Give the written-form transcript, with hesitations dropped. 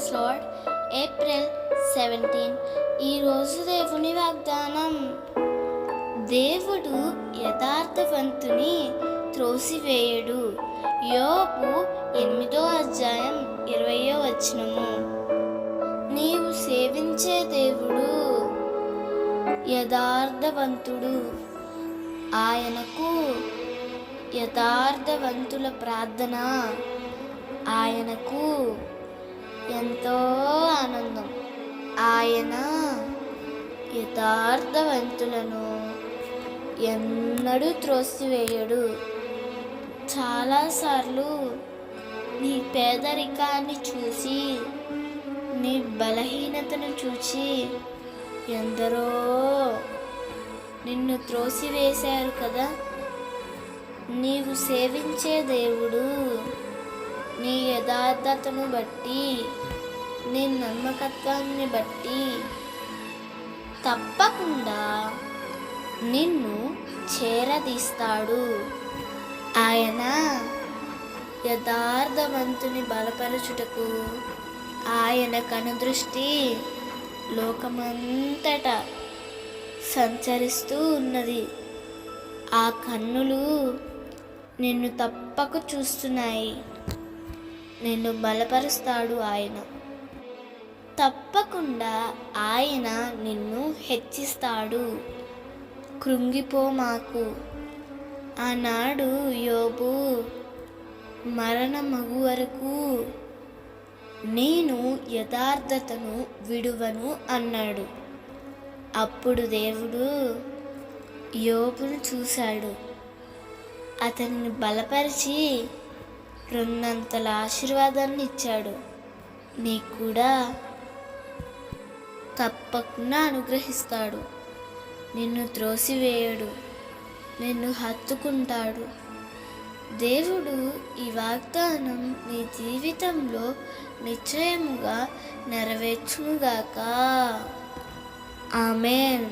Praise lord. April 17. ఈరోజు దేవుని వాగ్దానం. దేవుడు యథార్థవంతుని త్రోసివేయడు. యోబు 8:20. నీవు సేవించే దేవుడు యథార్థవంతుడు. ఆయనకు యథార్థవంతుల ప్రార్థన ఆయనకు ఎంతో ఆనందం. ఆయన యథార్థవంతులను ఎన్నడూ త్రోసివేయడు. చాలాసార్లు నీ పేదరికాన్ని చూసి, నీ బలహీనతను చూసి ఎందరో నిన్ను త్రోసివేశారు కదా. నీవు సేవించే దేవుడు నీ యథార్థతను బట్టి, నీ నమ్మకత్వాన్ని బట్టి తప్పకుండా నిన్ను చేరదీస్తాడు. ఆయన యథార్థవంతుని బలపరచుటకు ఆయన కనుదృష్టి లోకమంతటా సంచరిస్తూ ఉన్నది. ఆ కన్నులు నిన్ను తప్పక చూస్తున్నాయి. నిన్ను బలపరుస్తాడు ఆయన. తప్పకుండా ఆయన నిన్ను హెచ్చిస్తాడు. కృంగిపోమాకు. ఆనాడు యోబు మరణమగు వరకు నేను యథార్థతను విడువను అన్నాడు. అప్పుడు దేవుడు యోబును చూశాడు. అతన్ని బలపరిచి రెండంతల ఆశీర్వాదాన్ని ఇచ్చాడు. నీకు కూడా తప్పకుండా అనుగ్రహిస్తాడు. నిన్ను త్రోసివేయడు. నిన్ను హత్తుకుంటాడు. దేవుడు ఈ వాగ్దానం నీ జీవితంలో నిశ్చయముగా నెరవేర్చునుగాక. ఆమేన్.